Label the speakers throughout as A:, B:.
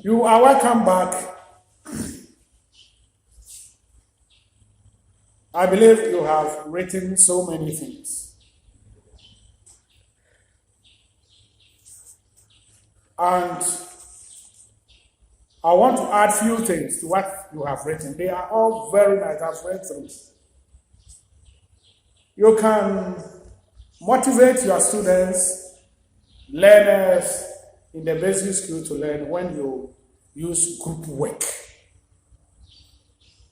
A: You are welcome back. I believe you have written so many things. And I want to add few things to what you have written. They are all very nice. I've read through. You can motivate your students, learners in the basic school to learn when you use group work.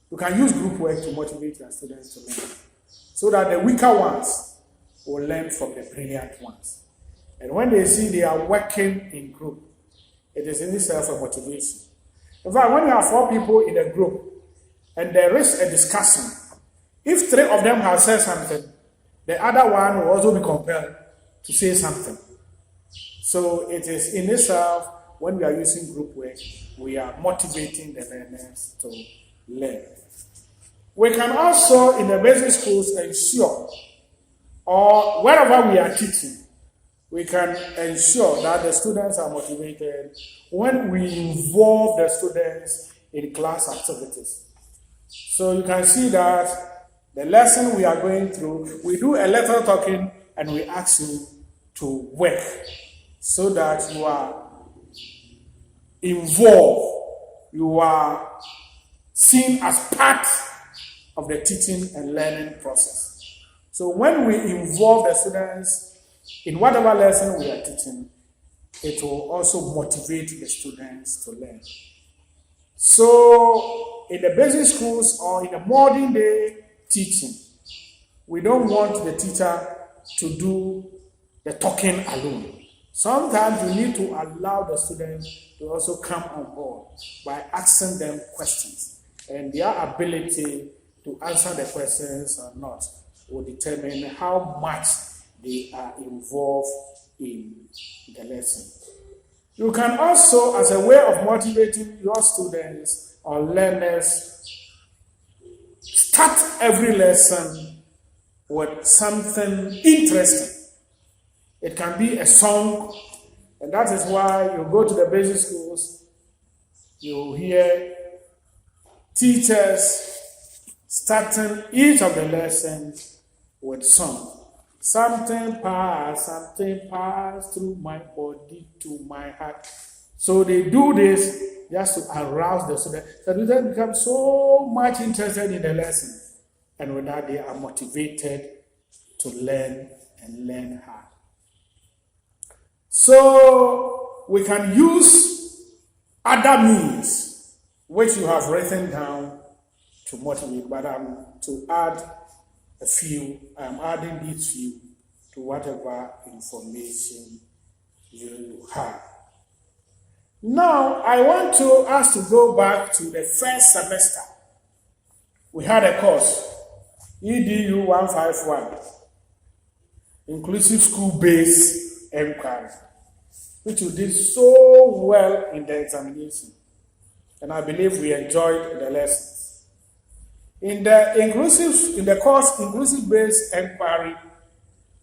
A: You can use group work to motivate your students to learn, so that the weaker ones will learn from the brilliant ones. And when they see they are working in group, it is in itself a motivation. In fact, when you have 4 people in a group and there is a discussion, if 3 of them have said something, the other one will also be compelled to say something. So it is in itself, when we are using group work, we are motivating the learners to learn. We can also, in the basic schools, ensure, or wherever we are teaching, we can ensure that the students are motivated when we involve the students in class activities. So you can see that the lesson we are going through, we do a little talking and we ask you to work so that you are involved, you are seen as part of the teaching and learning process. So when we involve the students in whatever lesson we are teaching, it will also motivate the students to learn. So in the basic schools or in the modern day teaching, we don't want the teacher to do the talking alone. Sometimes you need to allow the students to also come on board by asking them questions, and their ability to answer the questions or not will determine how much they are involved in the lesson. You can also, as a way of motivating your students or learners, start every lesson with something interesting. It can be a song, and that is why you go to the basic schools, you hear teachers starting each of the lessons with song. Something passed through my body to my heart. So they do this just to arouse the students. The students become so much interested in the lesson, and with that they are motivated to learn and learn hard. So we can use other means which you have written down to motivate, but to add a few, I'm adding these few to whatever information you have. Now, I want us to go back to the first semester. We had a course, EDU 151, Inclusive School-Based Inquiry, which you did so well in the examination. And I believe we enjoyed the lessons. In the course Inclusive-Based Inquiry,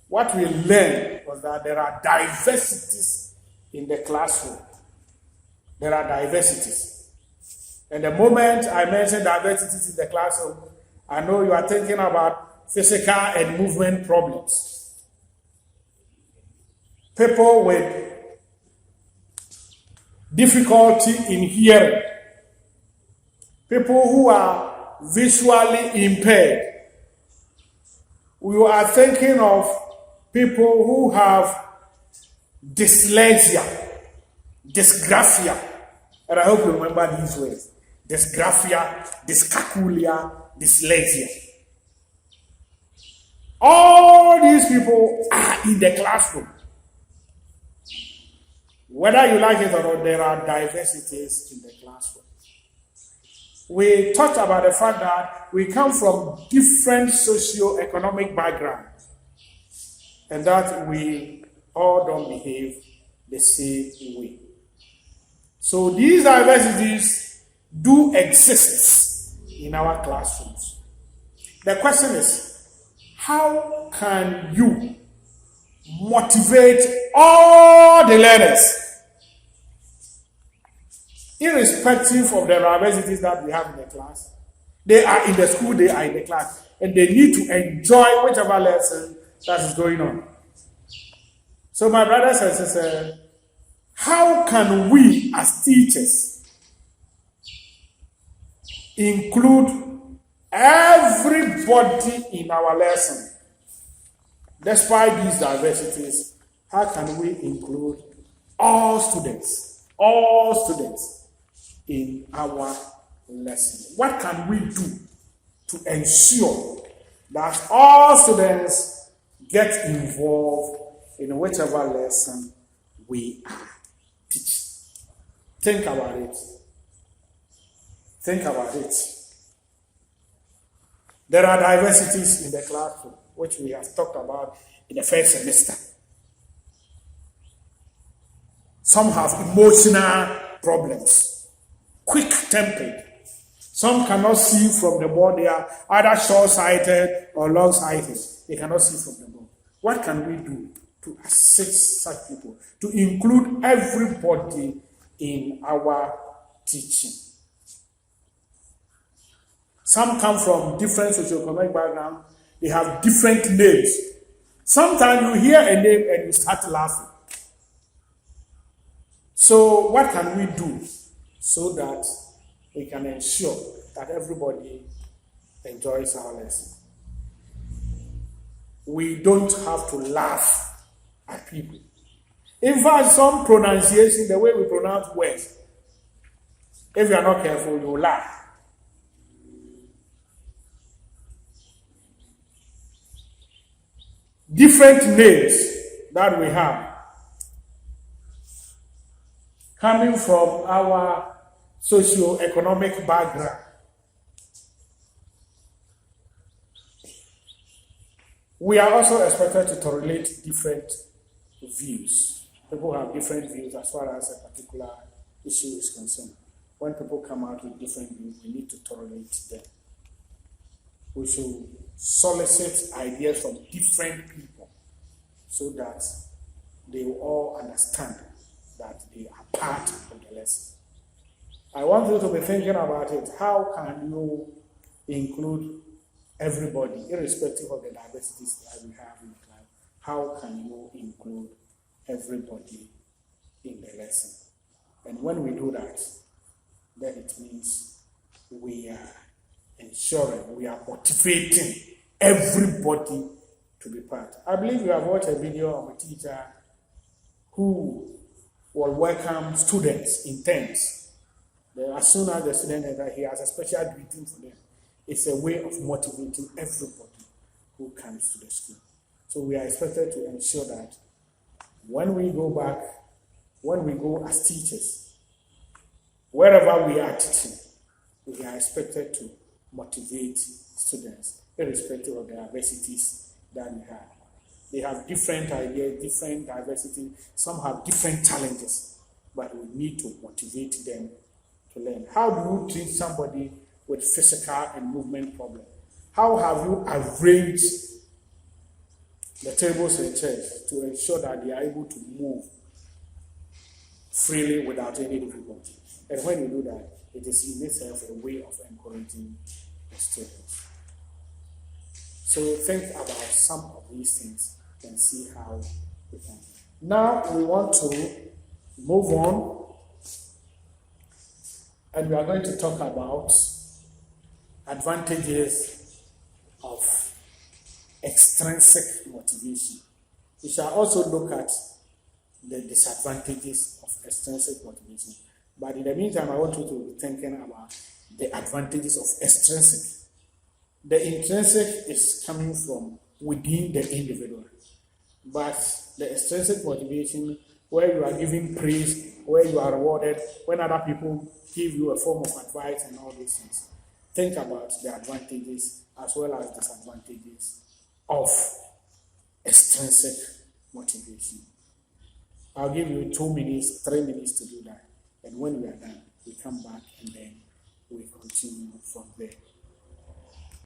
A: what we learned was that there are diversities in the classroom. There are diversities. And the moment I mention diversities in the classroom, I know you are thinking about physical and movement problems. People with difficulty in hearing. People who are visually impaired. We are thinking of people who have dyslexia, dysgraphia, and I hope you remember these words: dysgraphia, dyscalculia, dyslexia. All these people are in the classroom. Whether you like it or not, there are diversities in the classroom. We talked about the fact that we come from different socio-economic backgrounds, and that we all don't behave the same way. So these diversities do exist in our classrooms. The question is, how can you motivate all the learners? irrespective of the diversities that we have in the class. They are in the school, they are in the class, and they need to enjoy whichever lesson that is going on. So my brothers and sisters, how can we as teachers include everybody in our lesson? Despite these diversities, how can we include all students in our lesson? What can we do to ensure that all students get involved in whichever lesson we are teaching? Think about it. Think about it. There are diversities in the classroom, which we have talked about in the first semester. Some have emotional problems, quick-tempered. Some cannot see from the board. They are either short-sighted or long-sighted. They cannot see from the board. What can we do to assist such people, to include everybody in our teaching? Some come from different socioeconomic backgrounds. They have different names. Sometimes you hear a name and you start laughing. So what can we do so that we can ensure that everybody enjoys our lesson? We don't have to laugh at people. In fact, some pronunciation, the way we pronounce words, if you are not careful, you will laugh. Different names that we have coming from our socio-economic background. We are also expected to tolerate different views. People have different views as far as a particular issue is concerned. When people come out with different views, we need to tolerate them. We should solicit ideas from different people so that they will all understand that they are part of the lesson. I want you to be thinking about it. How can you include everybody, irrespective of the diversities that we have in the class? How can you include everybody in the lesson? And when we do that, then it means we are ensuring, we are motivating everybody to be part. I believe you have watched a video of a teacher who will welcome students in tents. As soon as the student enters, he has a special greeting for them. It's a way of motivating everybody who comes to the school. So we are expected to ensure that when we go back, when we go as teachers, wherever we are teaching, we are expected to motivate students, irrespective of the diversities that we have. They have different ideas, different diversity. Some have different challenges, but we need to motivate them to learn. How do you treat somebody with physical and movement problems? How have you arranged the tables in church to ensure that they are able to move freely without any difficulty? And when you do that, it is in itself a way of encouraging the students. So think about some of these things and see how we can. Now we want to move on, and we are going to talk about advantages of extrinsic motivation. We shall also look at the disadvantages of extrinsic motivation. But in the meantime, I want you to be thinking about the advantages of extrinsic. The intrinsic is coming from within the individual. But the extrinsic motivation, where you are giving praise, where you are rewarded, when other people give you a form of advice and all these things. Think about the advantages as well as disadvantages of extrinsic motivation. I'll give you 2 minutes, 3 minutes to do that. And when we are done, we come back and then we continue from there.